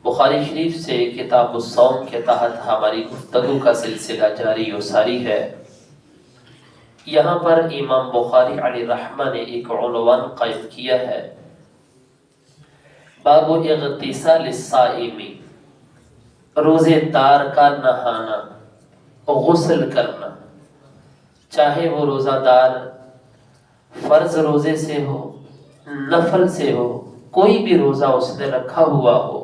بخاری شریف سے کتاب الصوم کے تحت ہماری گفتگو کا سلسلہ جاری و ساری ہے۔ یہاں پر امام بخاری علیہ رحمہ نے ایک عنوان قائم کیا ہے، باب اغتسال الصائم، روزے دار کا نہانا، غسل کرنا، چاہے وہ روزہ دار فرض روزے سے ہو، نفل سے ہو، کوئی بھی روزہ اس نے رکھا ہوا ہو،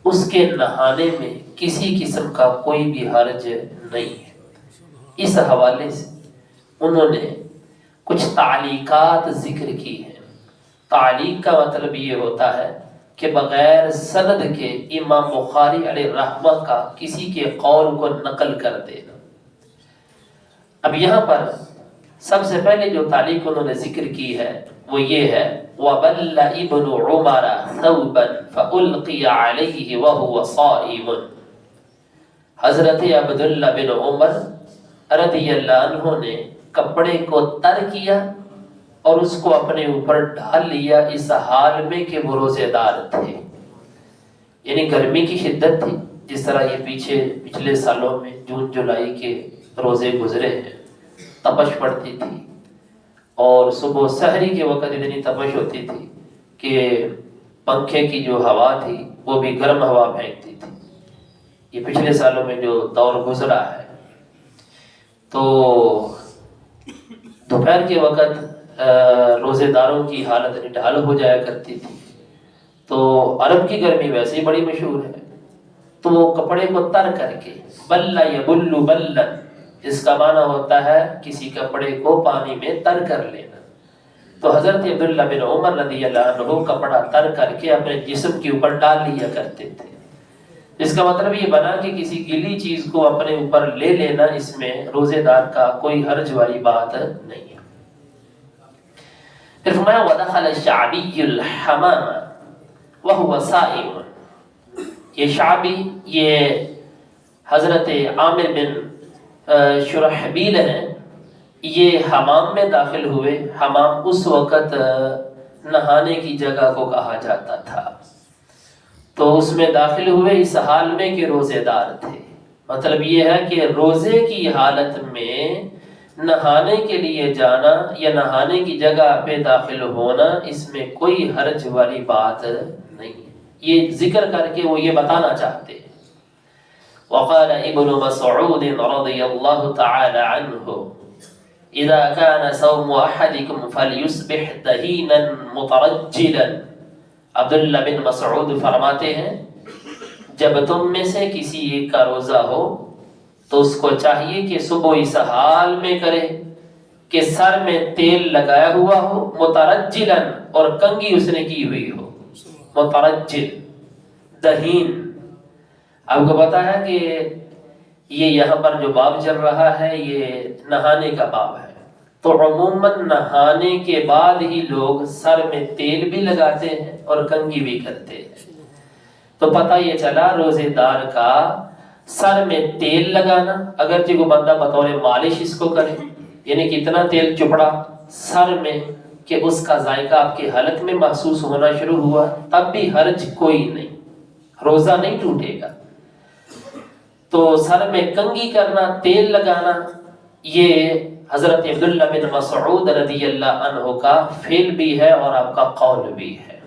اس کے نہانے میں کسی قسم کا کوئی بھی حرج نہیں ہے۔ اس حوالے سے انہوں نے کچھ تعلیقات ذکر کی ہیں۔ تعلیق کا مطلب یہ ہوتا ہے کہ بغیر سند کے امام بخاری علیہ رحمہ کا کسی کے قول کو نقل کر دینا۔ اب یہاں پر سب سے پہلے جو تعلیق انہوں نے ذکر کی ہے وہ یہ ہے، وَبَلَّ ابن عمر ثوبا فَأُلْقِيَ عَلَيْهِ وَهُوَ صَائِمٌ، حضرت عبداللہ بن عمر رضی اللہ عنہ نے کپڑے کو تر کیا اور اس کو اپنے اوپر ڈال لیا اس حال میں کہ وہ روزے دار تھے۔ یعنی گرمی کی شدت تھی، جس طرح یہ پچھلے سالوں میں جون جولائی کے روزے گزرے ہیں، تپش پڑتی تھی اور صبح سحری کے وقت اتنی تپش ہوتی تھی کہ پنکھے کی جو ہوا تھی وہ بھی گرم ہوا پھینکتی تھی۔ یہ پچھلے سالوں میں جو دور گزرا ہے، تو دوپہر کے وقت روزے داروں کی حالت نڈھال ہو جایا کرتی تھی۔ تو عرب کی گرمی ویسے ہی بڑی مشہور ہے، تو وہ کپڑے کو تر کر کے، بلّ یبل بلًا، اس کا معنی ہوتا ہے کسی کپڑے کو پانی میں تر کر لینا۔ تو حضرت عبداللہ بن عمر رضی اللہ عنہ کپڑا تر کر کے اپنے جسم کے اوپر ڈال لیا کرتے تھے۔ اس کا مطلب یہ بنا کہ کسی گیلی چیز کو اپنے اوپر لے لینا، اس میں روزے دار کا کوئی حرج والی بات نہیں ہے۔ پھر فرمایا وَدَخَلَ الشَّعْبِيُّ الْحَمَامَ وَهُوَ صَائِمٌ، یہ شعبی یہ حضرت عامر بن شرحبیل ہیں، یہ حمام میں داخل ہوئے۔ حمام اس وقت نہانے کی جگہ کو کہا جاتا تھا، تو اس میں داخل ہوئے اس حال میں کہ روزے دار تھے۔ مطلب یہ ہے کہ روزے کی حالت میں نہانے کے لیے جانا یا نہانے کی جگہ پہ داخل ہونا، اس میں کوئی حرج والی بات نہیں ہے۔ یہ ذکر کر کے وہ یہ بتانا چاہتے ہیں۔ وقال ابن مسعود رضی اللہ تعالی عنہ اذا كان صوم احدكم فليصبح دهينا مترجلا، عبداللہ بن مسعود فرماتے ہیں جب تم میں سے کسی ایک کا روزہ ہو تو اس کو چاہیے کہ صبح اس حال میں کرے کہ سر میں تیل لگایا ہوا ہو، مترجلا، اور کنگھی اس نے کی ہوئی ہو۔ مترجل، دہین، آپ کو پتا ہے کہ یہ یہاں پر جو باب چل رہا ہے یہ نہانے کا باب ہے، تو عموماً نہانے کے بعد ہی لوگ سر میں تیل بھی لگاتے ہیں اور کنگھی بھی کرتے ہیں۔ تو پتہ یہ چلا روزے دار کا سر میں تیل لگانا، اگرچہ وہ بندہ بطور مالش اس کو کرے، یعنی کتنا تیل چپڑا سر میں کہ اس کا ذائقہ آپ کی حلق میں محسوس ہونا شروع ہوا، تب بھی حرج کوئی نہیں، روزہ نہیں ٹوٹے گا۔ تو سر میں کنگھی کرنا، تیل لگانا، یہ حضرت عبداللہ بن مسعود رضی اللہ عنہ کا فعل بھی ہے اور آپ کا قول بھی ہے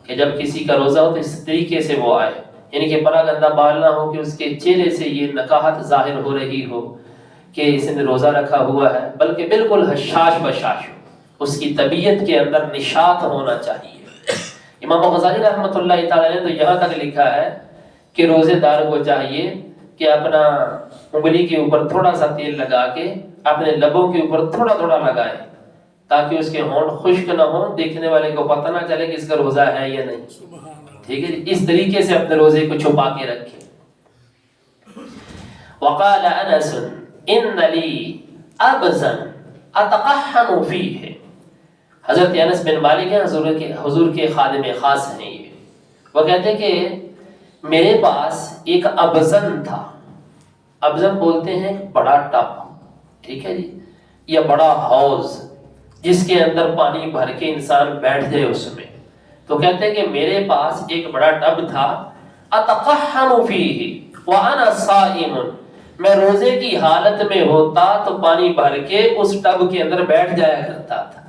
کہ جب کسی کا روزہ ہو تو اس طریقے سے وہ آئے، یعنی کہ بڑا گندہ بال نہ ہو کہ اس کے چہرے سے یہ نکاحت ظاہر ہو رہی ہو کہ اس نے روزہ رکھا ہوا ہے، بلکہ بالکل حشاش بشاش ہو، اس کی طبیعت کے اندر نشاط ہونا چاہیے۔ امام غزالی رحمۃ اللہ تعالی نے تو یہاں تک لکھا ہے کہ روزے دار کو چاہیے کہ اپنا انگلی کے اوپر تھوڑا سا تیل لگا کے اپنے لبوں کے اوپر تھوڑا تھوڑا لگائے تاکہ اس کے ہونٹ خشک نہ ہو، دیکھنے والے کو پتہ نہ چلے کہ اس کا روزہ ہے یا نہیں۔ ٹھیک ہے، اس طریقے سے اپنے روزے کو چھپا کے رکھے۔ وقال انس ان لی ابزا اتقحم فیہ، حضرت انس بن مالک ہیں، حضور کے خادم خاص ہیں یہ، وہ کہتے کہ میرے پاس ایک ابزن تھا۔ ابزن بولتے ہیں بڑا ٹب، ٹھیک ہے جی، یا بڑا حوض جس کے اندر پانی بھر کے انسان بیٹھ جائے اس میں۔ تو کہتے ہیں کہ میرے پاس ایک بڑا ٹب تھا اتقحم فیہ وانا صائم، میں روزے کی حالت میں ہوتا تو پانی بھر کے اس ٹب کے اندر بیٹھ جایا کرتا تھا۔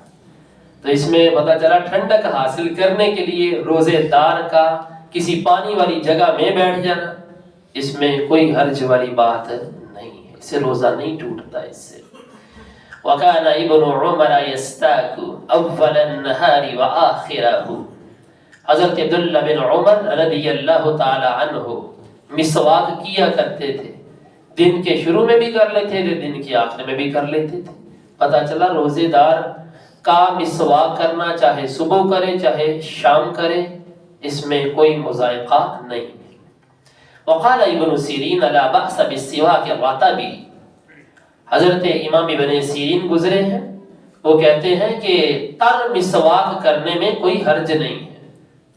تو اس میں پتہ چلا ٹھنڈک حاصل کرنے کے لیے روزے دار کا کسی پانی والی جگہ میں بیٹھ جانا، اس میں کوئی حرج والی بات نہیں ہے، اس سے روزہ نہیں ٹوٹتا اس سے۔ وَكَانَ ابن عمر يَسْتَاكُ أَوَّلَ النَّهَارِ وَآخِرَهُ، حضرت عبداللہ بن عمر رضی اللہ تعالی عنہ مسواک کیا کرتے تھے، دن کے شروع میں بھی کر لیتے تھے، دن کے آخر میں بھی کر لیتے تھے۔ پتہ چلا روزے دار کا مسواک کرنا چاہے صبح کرے چاہے شام کرے، اس میں کوئی مذائقہ نہیں۔ وقال ابن سیرین لا بأس بالسواک الرطب، حضرت امام ابن سیرین گزرے ہیں، وہ کہتے ہیں کہ تر مسواک کرنے میں کوئی حرج نہیں ہے۔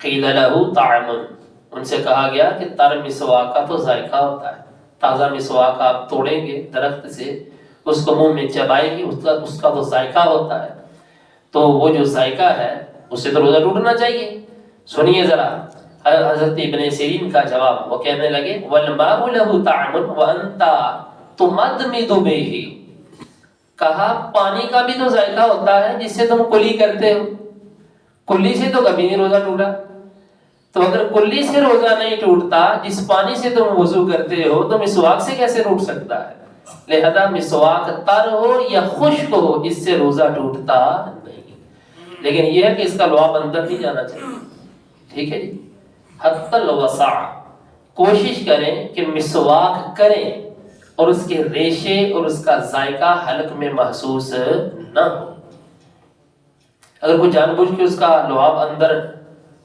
قیل له طعم، ان سے کہا گیا کہ تر مسواک کا تو ذائقہ ہوتا ہے، تازہ مسواک آپ توڑیں گے درخت سے، اس کو منہ میں چبائیں گے، اس کا تو ذائقہ ہوتا ہے، تو وہ جو ذائقہ ہے اس سے تو روزہ ٹوٹنا چاہیے۔ سنیے ذرا حضرت ابن سیرین کا جواب، وہ کہنے لگے والماء له طعم وانت تمدمد به، کہا پانی کا بھی تو ذائقہ ہوتا ہے جس سے تم کلی کرتے ہو، کلی سے تو کبھی نہیں روزہ ٹوٹا، تو اگر کلی سے روزہ نہیں ٹوٹتا، جس پانی سے تم وضو کرتے ہو تو مسواک سے کیسے ٹوٹ سکتا ہے؟ لہذا مسواک تر ہو یا خشک ہو اس سے روزہ ٹوٹتا نہیں، لیکن یہ ہے کہ اس کا لعاب اندر نہیں جانا چاہیے، ٹھیک ہے جی۔ حتی الوسع، کوشش کریں کہ مسواک کریں اور اس کے ریشے اور اس کا ذائقہ حلق میں محسوس نہ ہو۔ اگر کوئی جان بوجھ کے اس کا لعاب اندر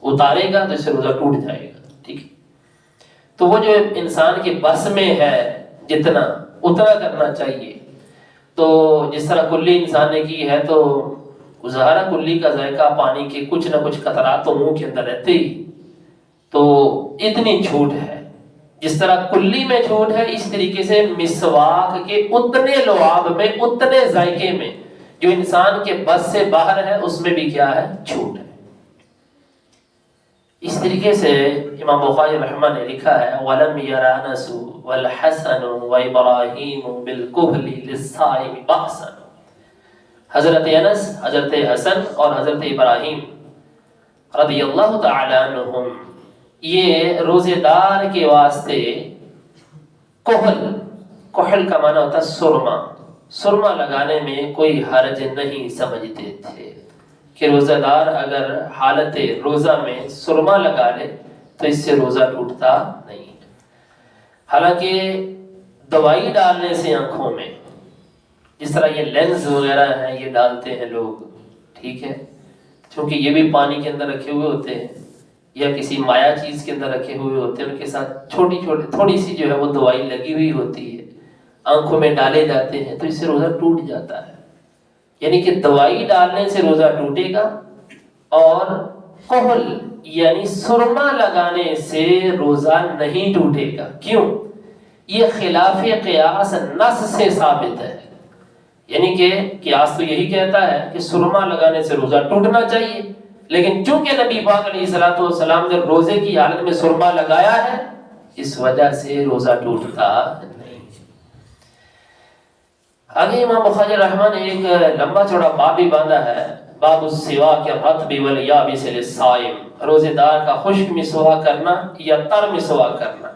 اتارے گا تو اس سے روزہ ٹوٹ جائے گا، ٹھیک ہے۔ تو وہ جو انسان کے بس میں ہے جتنا اتنا کرنا چاہیے۔ تو جس طرح کلی انسان نے کی ہے تو ظاہرہ کلی کا ذائقہ پانی کے کچھ نہ کچھ قطرات تو منہ کے اندر رہتے ہی، تو اتنی چھوٹ ہے۔ جس طرح کلی میں چھوٹ ہے، اس طریقے سے مسواک کے اتنے لعاب میں، اتنے ذائقے میں جو انسان کے بس سے باہر ہے، اس میں بھی کیا ہے؟ چھوٹ ہے۔ اس طریقے سے امام بخاری رحمہ نے لکھا ہے وَلَمْ يَرَ أَنَسُ وَالْحَسَنُ وَإِبْرَاهِيمُ بِالْكُهْلِ لِلصَّائِمِ بَأْسًا، حضرت انس، حضرت حسن اور حضرت ابراہیم رضی اللہ تعالی عنہم یہ روزے دار کے واسطے کحل کا معنی ہوتا ہے سرما، سرما لگانے میں کوئی حرج نہیں سمجھتے تھے کہ روزہ دار اگر حالت روزہ میں سرما لگا لے تو اس سے روزہ ٹوٹتا نہیں۔ حالانکہ دوائی ڈالنے سے آنکھوں میں، جس طرح یہ لینز وغیرہ ہیں یہ ڈالتے ہیں لوگ، ٹھیک ہے، چونکہ یہ بھی پانی کے اندر رکھے ہوئے ہوتے ہیں یا کسی مایا چیز کے اندر رکھے ہوئے ہوتے ہیں، ان کے ساتھ تھوڑی سی جو ہے وہ دوائی لگی ہوئی ہوتی ہے، آنکھوں میں ڈالے جاتے ہیں، تو اس سے روزہ ٹوٹ جاتا ہے۔ یعنی کہ دوائی ڈالنے سے روزہ ٹوٹے گا، اور کحل یعنی سرما لگانے سے روزہ نہیں ٹوٹے گا۔ کیوں؟ یہ خلاف قیاس نص سے ثابت ہے، یعنی کہ قیاس تو یہی کہتا ہے کہ سرما لگانے سے روزہ ٹوٹنا چاہیے، لیکن چونکہ نبی پاک علیہ الصلوۃ والسلام نے روزے کی حالت میں سرما لگایا ہے، اس وجہ سے روزہ ٹوٹتا نہیں۔ آگے امام بخاری رحمہ نے ایک لمبا چوڑا باب بھی باندھا ہے، باب السواک الرطب والیابس للصائم، روزے دار کا خشک مسواک کرنا یا تر مسواک کرنا۔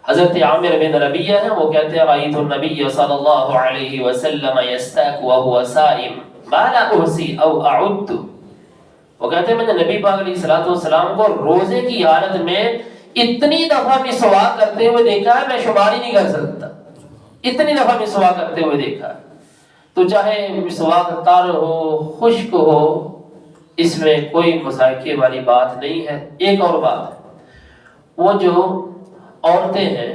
حضرت عامر بن ربیعہ ہیں، وہ کہتے ہیں رأیت النبی صلی اللہ علیہ وسلم یستاک وهو صائم ما لا احصی او اعد، وہ کہتے ہیں میں نے نبی پاک علیہ الصلوۃ والسلام کو روزے کی حالت میں اتنی دفعہ مسواک کرتے ہوئے دیکھا ہے میں شمار ہی نہیں کر سکتا، اتنی دفعہ مسواک کرتے ہوئے دیکھا ہے۔ تو چاہے مسواک تر ہو خشک ہو، اس میں کوئی مذائقے والی بات نہیں ہے۔ ایک اور بات ہے، وہ جو عورتیں ہیں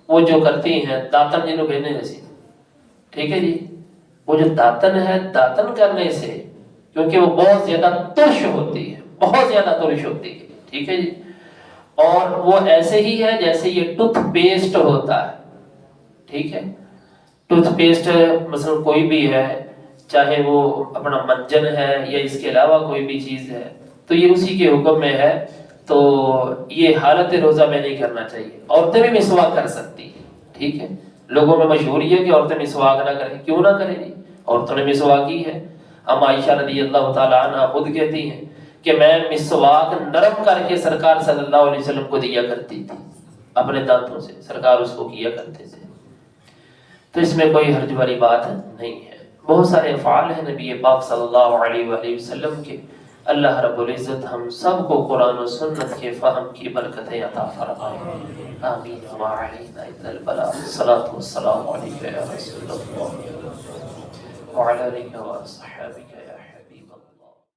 وہ جو کرتی ہیں داتن جنہوں کہنے جیسی، ٹھیک ہے جی، وہ جو داتن ہے، داتن کرنے سے کیونکہ وہ بہت زیادہ ترش ہوتی ہے، بہت زیادہ ترش ہوتی ہے، ٹھیک ہے جی، اور وہ ایسے ہی ہے جیسے یہ ٹوتھ پیسٹ ہوتا ہے، ٹھیک ہے، ٹوتھ پیسٹ مثلا کوئی بھی ہے، چاہے وہ اپنا منجن ہے یا اس کے علاوہ کوئی بھی چیز ہے، تو یہ اسی کے حکم میں ہے تو یہ حالت روزہ میں نہیں کرنا چاہیے. عورتیں بھی مسواک کر سکتی ہیں، ٹھیک ہے. لوگوں میں مشہور یہ ہے کہ عورتیں مسواک نہ کریں. کیوں نہ کریں جی؟ عورتوں نے مسواک کی ہے. ام عائشہ رضی اللہ تعالیٰ عنہ خود کہتی ہیں کہ میں مسواک نرم کر کے سرکار صلی اللہ علیہ وسلم کو دیا کرتی تھی، اپنے دانتوں سے سرکار اس کو کیا کرتے تھے. تو اس میں کوئی حرج والی بات نہیں ہے. بہت سارے افعال ہیں نبی پاک صلی اللہ علیہ وآلہ وسلم کے. اللہ رب العزت ہم سب کو قرآن و سنت کے فہم کی برکتیں عطا فرمائے. آمین. وما علینا الا البلاغ. الصلاۃ والسلام علیک یا رسول اللہ وعلی آلہ وصحبہ.